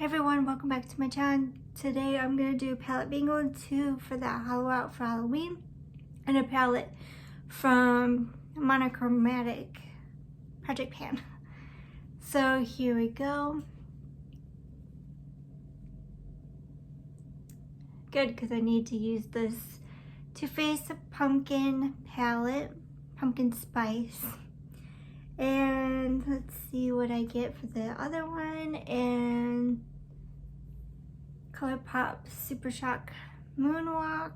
Hey everyone, welcome back to my channel. Today I'm going to do palette bingo 2 for that Hollow Out for Halloween and a palette from Monochromatic Project Pan. So here we go. Good, because I need to use this Too Faced Pumpkin palette, Pumpkin Spice. And let's see what I get for the other one. And ColourPop Super Shock Moonwalk.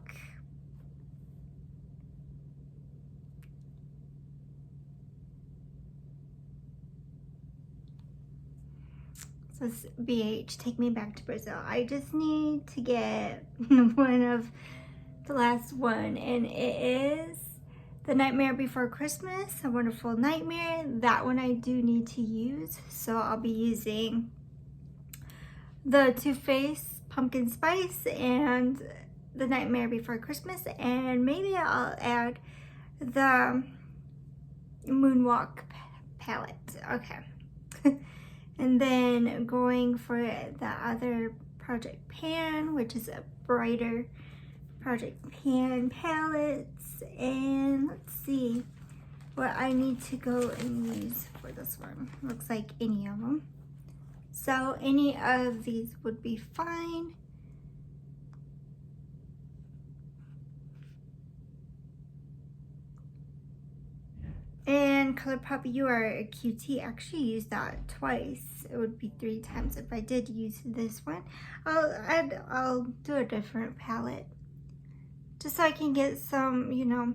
So it's BH, Take Me Back to Brazil. I just need to get one of the last one, and it is The Nightmare Before Christmas, A Wonderful Nightmare. That one I do need to use, so I'll be using the Too Faced Pumpkin Spice and The Nightmare Before Christmas, and maybe I'll add the Moonwalk palette. Okay. And then going for the other Project Pan, which is a brighter Project Pan palettes. And let's see what I need to go and use for this one. Looks like any of them. So any of these would be fine. And ColourPop, You Are a Cutie, actually used that twice. It would be 3 times if I did use this one. I'll do a different palette just so I can get some, you know,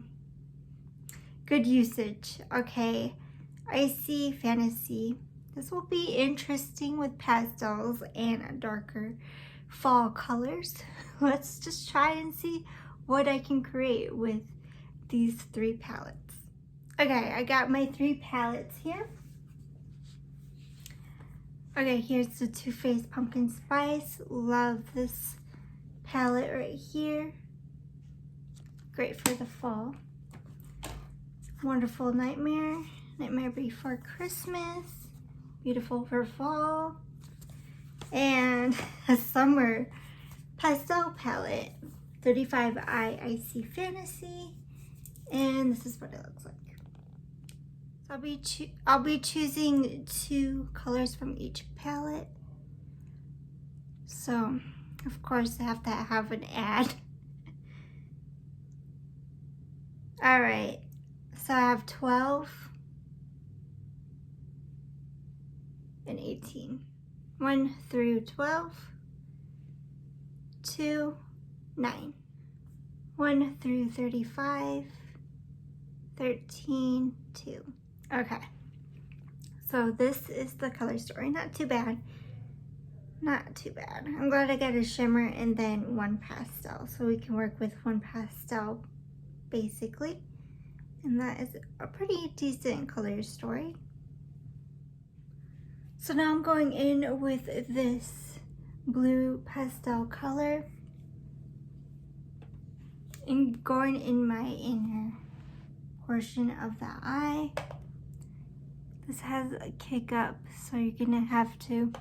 good usage. Okay, Icy Fantasy. This will be interesting with pastels and darker fall colors. Let's just try and see what I can create with these 3 palettes. Okay, I got my 3 palettes here. Okay, here's the Too Faced Pumpkin Spice. Love this palette right here. Great for the fall. Wonderful Nightmare. Nightmare Before Christmas. Beautiful for fall. And a summer pastel palette. 35i Icy Fantasy. And this is what it looks like. So I'll be choosing 2 colors from each palette. So, of course, I have to have an ad. Alright, so I have 12 and 18. 1 through 12, 2, 9. 1 through 35, 13, 2. Okay, so this is the color story. Not too bad. Not too bad. I'm glad I got a shimmer and then 1 pastel, so we can work with 1 pastel basically. And that is a pretty decent color story. So now I'm going in with this blue pastel color and going in my inner portion of the eye. This has a kick up, so you're gonna have to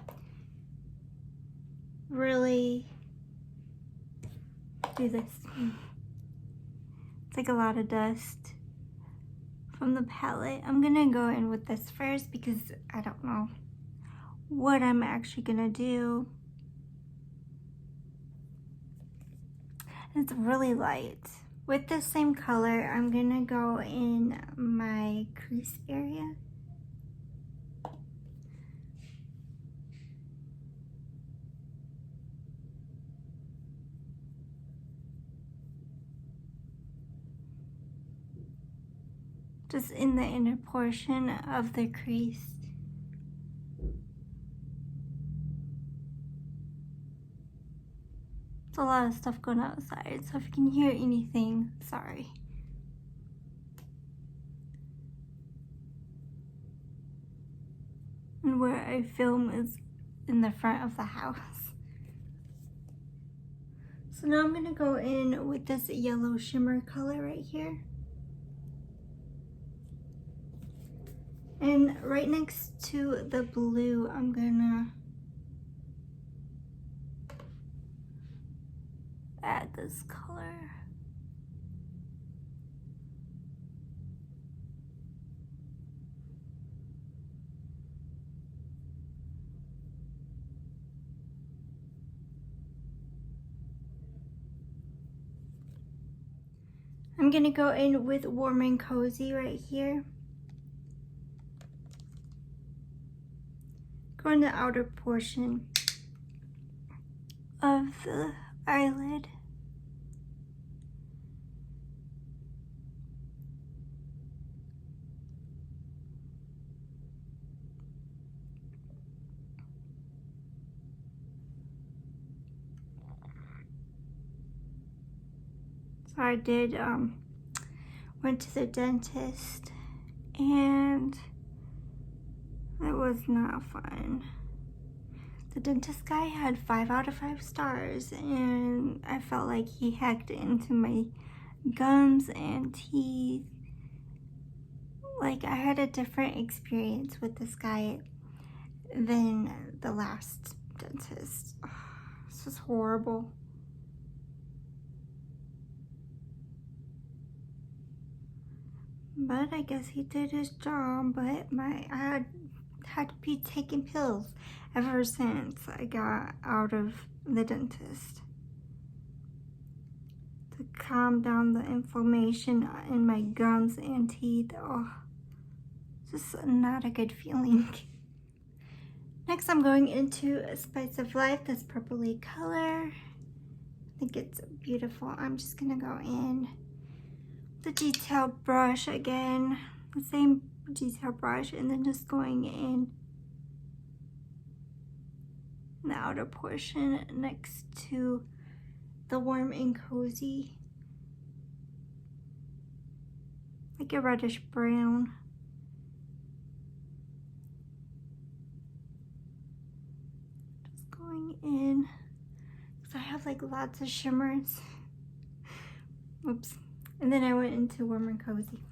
really do this. It's like a lot of dust from the palette. I'm gonna go in with this first because I don't know what I'm actually gonna do. It's really light. With the same color, I'm gonna go in my crease area. Just in the inner portion of the crease. There's a lot of stuff going outside, so if you can hear anything, sorry. And where I film is in the front of the house. So now I'm gonna go in with this yellow shimmer color right here. And right next to the blue, I'm gonna this color. I'm gonna go in with Warm and Cozy right here. Go in the outer portion of the eyelid. So I did went to the dentist and it was not fun. The dentist guy had 5 out of 5 stars and I felt like he hacked into my gums and teeth. Like I had a different experience with this guy than the last dentist. Oh, this was horrible. But I guess he did his job, but I had to be taking pills ever since I got out of the dentist to calm down the inflammation in my gums and teeth. Oh, just not a good feeling. Next, I'm going into a Spice of Life, this purpley color. I think it's beautiful. I'm just gonna go in the detail brush again, the same detail brush, and then just going in the outer portion next to the Warm and Cozy, like a reddish brown. Just going in, because I have like lots of shimmers. Oops. And then I went into Warm and Cozy.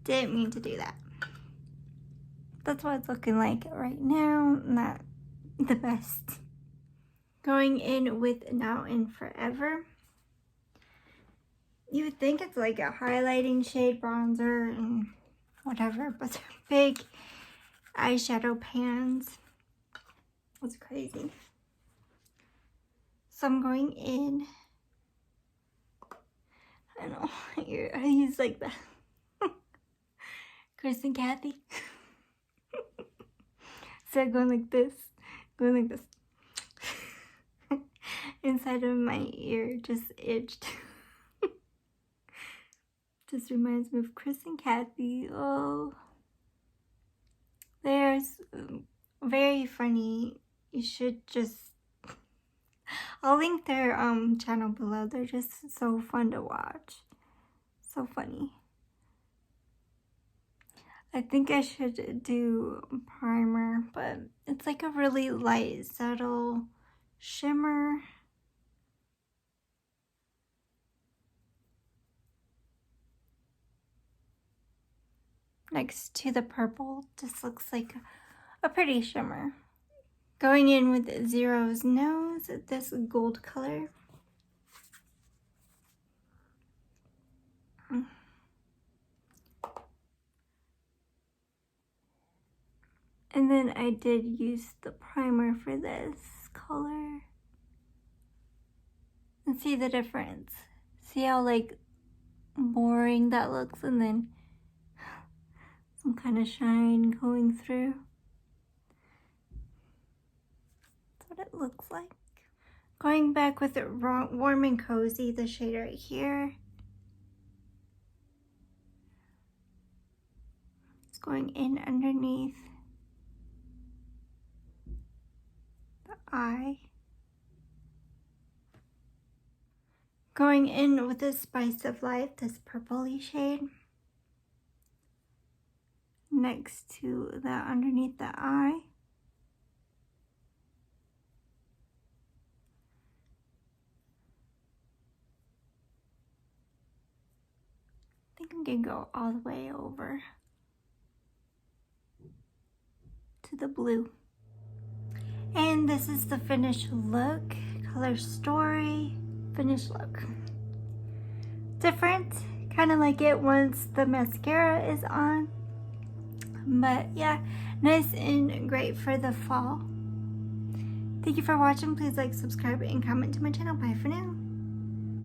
Didn't mean to do that. That's what it's looking like right now. Not the best. Going in with Now and Forever. You would think it's like a highlighting shade, bronzer, and whatever, but they're big eyeshadow pans. It's crazy. So I'm going in. I know, I use like that. Kris and Kathy. So going like this, inside of my ear just itched. Just reminds me of Kris and Kathy. Oh, they're very funny. You should just, I'll link their channel below. They're just so fun to watch. So funny. I think I should do primer, but it's like a really light, subtle shimmer. Next to the purple, just looks like a pretty shimmer. Going in with Zero's Nose, this gold color. And then I did use the primer for this color. And see the difference. See how like boring that looks, and then some kind of shine going through. That's what it looks like. Going back with it Warm and Cozy, the shade right here. It's going in underneath the eye. Going in with the Spice of Life, this purpley shade. Next to the underneath the eye. I think I'm gonna go all the way over to the blue. And this is the finished look. Color Story. finished look. Different, kind of like it once the mascara is on. But yeah, nice and great for the fall. Thank you for watching. Please like, subscribe, and comment to my channel. Bye for now.